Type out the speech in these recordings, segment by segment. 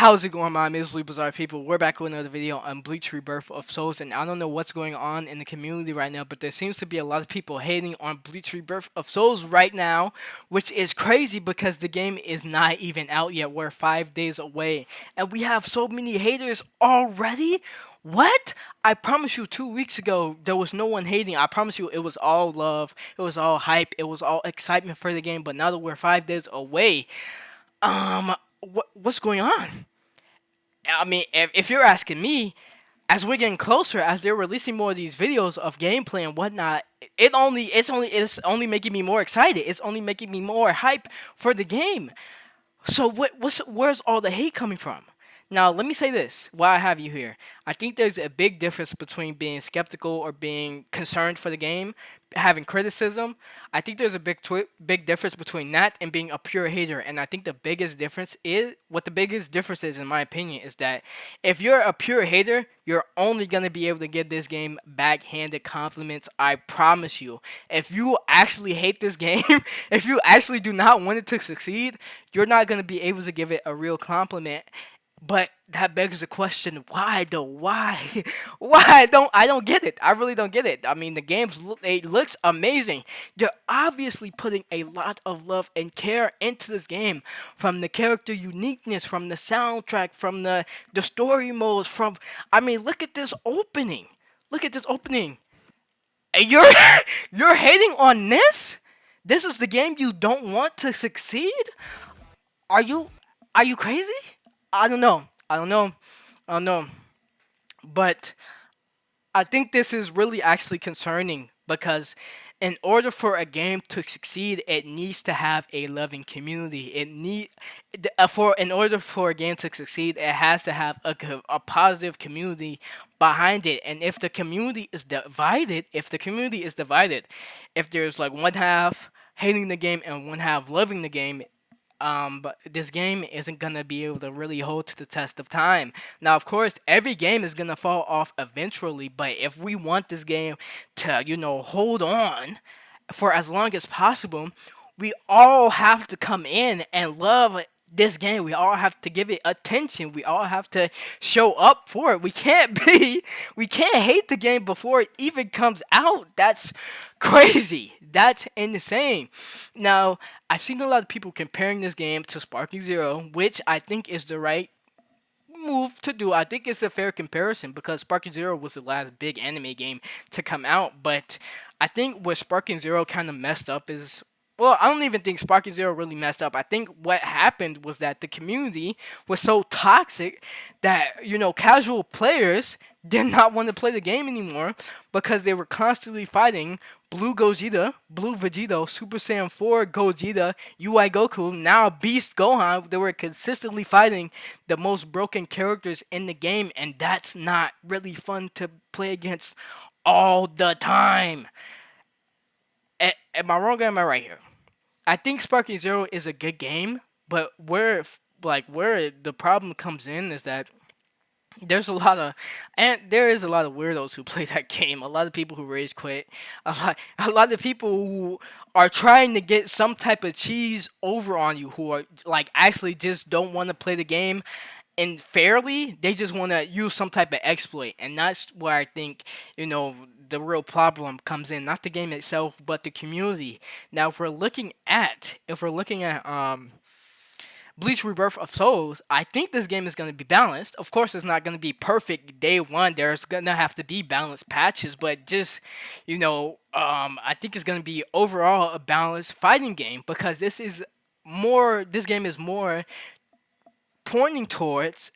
How's it going, my miserably bizarre people? We're back with another video on Bleach Rebirth of Souls, and I don't know what's going on in the community right now, but there seems to be a lot of people hating on Bleach Rebirth of Souls right now, which is crazy because the game is not even out yet. We're 5 days away, and we have so many haters already. What? I promise you 2 weeks ago there was no one hating. I promise you it was all love, it was all hype, it was all excitement for the game, but now that we're 5 days away, what's going on? I mean, if you're asking me, as we're getting closer, as they're releasing more of these videos of gameplay and whatnot, it's only making me more excited. It's only making me more hype for the game. So where's all the hate coming from? Now, let me say this while I have you here. I think there's a big difference between being skeptical or being concerned for the game, having criticism. I think there's a big difference between that and being a pure hater. And I think the biggest difference is, in my opinion, is that if you're a pure hater, you're only going to be able to give this game backhanded compliments. I promise you. If you actually hate this game, if you actually do not want it to succeed, you're not going to be able to give it a real compliment. But that begs the question, why though? Why? Why? I don't get it. I really don't get it. I mean, the it looks amazing. They're obviously putting a lot of love and care into this game, from the character uniqueness, from the soundtrack, from the story modes, from I mean, look at this opening. Look at this opening. And you're you're hating on this? This is the game you don't want to succeed? Are you are you crazy? I don't know. I don't know. I don't know. But I think this is really actually concerning because in order for a game to succeed, it needs to have a loving community. In order for a game to succeed, it has to have a positive community behind it. And if there's like one half hating the game and one half loving the game, but this game isn't gonna be able to really hold to the test of time. Now, of course, every game is gonna fall off eventually, but if we want this game to, hold on for as long as possible, we all have to come in and love this game. We all have to give it attention. We all have to show up for it. We can't hate the game before it even comes out. That's crazy. That's insane. Now, I've seen a lot of people comparing this game to Sparking Zero, which I think is the right move to do. I think it's a fair comparison because Sparking Zero was the last big anime game to come out, but I think what Sparking Zero kind of messed up is, well, I don't even think Sparking Zero really messed up. I think what happened was that the community was so toxic that, casual players did not want to play the game anymore because they were constantly fighting Blue Gogeta, Blue Vegito, Super Saiyan 4 Gogeta, UI Goku, now Beast Gohan. They were consistently fighting the most broken characters in the game, and that's not really fun to play against all the time. Am I wrong or am I right here? I think Sparking Zero is a good game, but where the problem comes in is that there is a lot of weirdos who play that game. A lot of people who rage quit. A lot of people who are trying to get some type of cheese over on you, who are like actually just don't want to play the game and fairly. They just want to use some type of exploit, and that's where I think the real problem comes in. Not the game itself, but the community. Now, if we're looking at Bleach Rebirth of Souls, I think this game is going to be balanced. Of course, it's not going to be perfect day one. There's going to have to be balanced patches, but just, I think it's going to be overall a balanced fighting game because this game is more pointing towards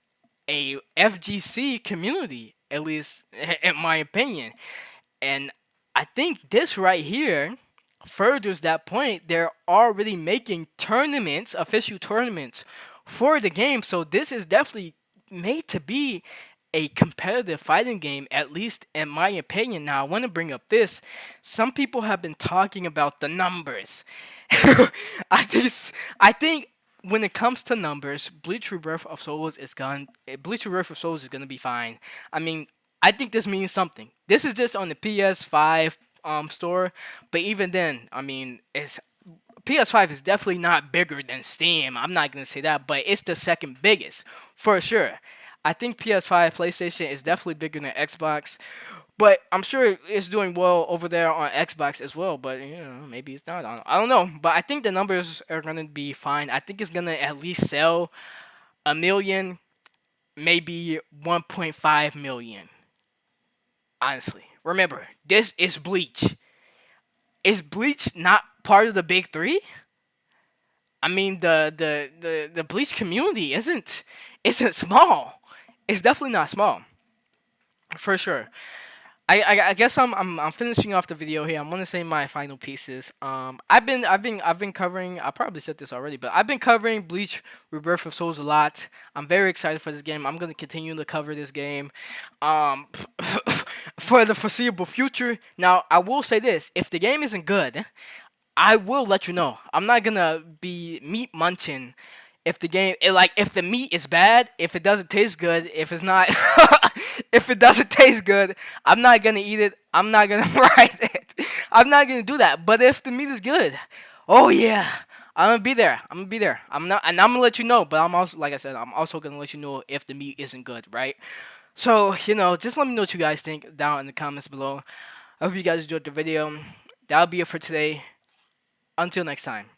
a FGC community, at least in my opinion. And I think this right here furthers that point. They're already making tournaments, official tournaments for the game. So this is definitely made to be a competitive fighting game, at least in my opinion. Now, I want to bring up this. Some people have been talking about the numbers. I think when it comes to numbers, Bleach Rebirth of Souls is gonna be fine. I mean, I think this means something. This is just on the PS5 store, but even then, I mean, it's PS5 is definitely not bigger than Steam. I'm not gonna say that, but it's the second biggest for sure. I think PS5, PlayStation is definitely bigger than Xbox, but I'm sure it's doing well over there on Xbox as well. But maybe it's not. I don't know. But I think the numbers are gonna be fine. I think it's gonna at least sell a million, maybe 1.5 million. Honestly, remember this is Bleach. Is Bleach not part of the big three? I mean, the Bleach community isn't small. It's definitely not small, for sure. I guess I'm finishing off the video here. I'm gonna say my final pieces. I've been covering. I probably said this already, but I've been covering Bleach Rebirth of Souls a lot. I'm very excited for this game. I'm gonna continue to cover this game, um, for the foreseeable future. Now I will say this: if the game isn't good, I will let you know. I'm not gonna be meat munching if the game if the meat is bad, if it doesn't taste good, if it's not if it doesn't taste good, I'm not gonna eat it. I'm not gonna write it. I'm not gonna do that. But if the meat is good, oh yeah, I'm gonna be there. I'm gonna be there. I'm not, and I'm gonna let you know. But I'm also, like I said, I'm also gonna let you know if the meat isn't good, right? So just let me know what you guys think down in the comments below. I hope you guys enjoyed the video. That'll be it for today. Until next time.